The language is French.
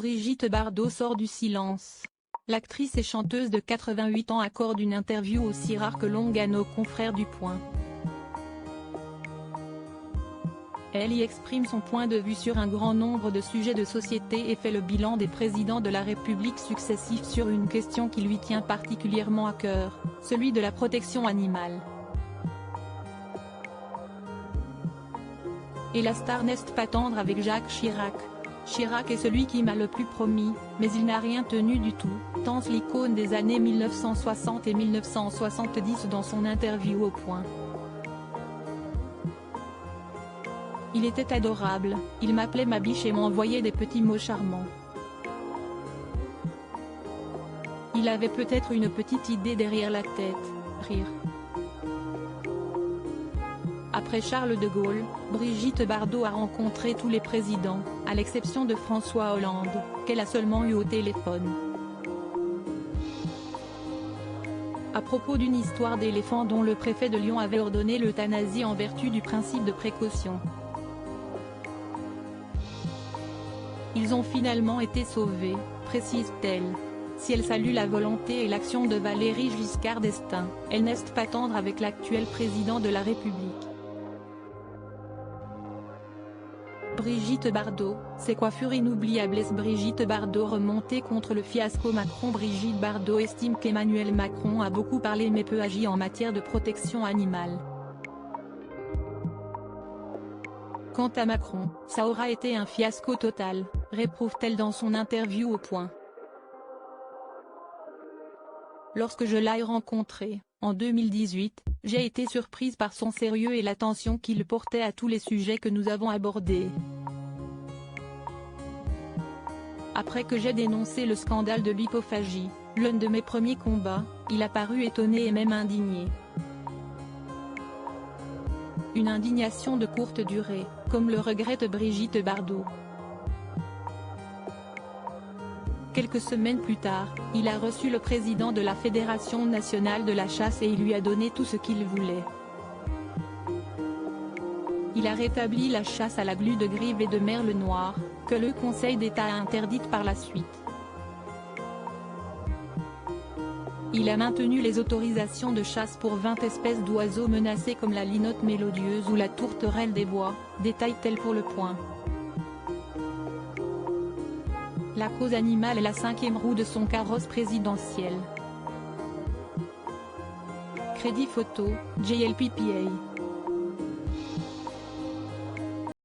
Brigitte Bardot sort du silence. L'actrice et chanteuse de 88 ans accorde une interview aussi rare que longue à nos confrères du Point. Elle y exprime son point de vue sur un grand nombre de sujets de société et fait le bilan des présidents de la République successifs sur une question qui lui tient particulièrement à cœur, celui de la protection animale. Et la star n'est pas tendre avec Jacques Chirac. Chirac est celui qui m'a le plus promis, mais il n'a rien tenu du tout, pense l'icône des années 1960 et 1970 dans son interview au Point. Il était adorable, il m'appelait ma biche et m'envoyait des petits mots charmants. Il avait peut-être une petite idée derrière la tête, rire. Après Charles de Gaulle, Brigitte Bardot a rencontré tous les présidents, à l'exception de François Hollande, qu'elle a seulement eu au téléphone. À propos d'une histoire d'éléphant dont le préfet de Lyon avait ordonné l'euthanasie en vertu du principe de précaution. Ils ont finalement été sauvés, précise-t-elle. Si elle salue la volonté et l'action de Valéry Giscard d'Estaing, elle n'est pas tendre avec l'actuel président de la République. Brigitte Bardot, ses coiffures inoubliables. Brigitte Bardot remontée contre le fiasco Macron. Brigitte Bardot estime qu'Emmanuel Macron a beaucoup parlé mais peu agi en matière de protection animale. Quant à Macron, ça aura été un fiasco total, réprouve-t-elle dans son interview au Point. Lorsque je l'ai rencontré, en 2018, j'ai été surprise par son sérieux et l'attention qu'il portait à tous les sujets que nous avons abordés. Après que j'ai dénoncé le scandale de l'hypophagie, l'un de mes premiers combats, il a paru étonné et même indigné. Une indignation de courte durée, comme le regrette Brigitte Bardot. Quelques semaines plus tard, il a reçu le président de la Fédération nationale de la chasse et il lui a donné tout ce qu'il voulait. Il a rétabli la chasse à la glu de grive et de merle noir, que le Conseil d'État a interdite par la suite. Il a maintenu les autorisations de chasse pour 20 espèces d'oiseaux menacés comme la linotte mélodieuse ou la tourterelle des bois, détaille-t-elle pour Le Point. La cause animale est la 5e roue de son carrosse présidentiel. Crédit photo, JLPPA.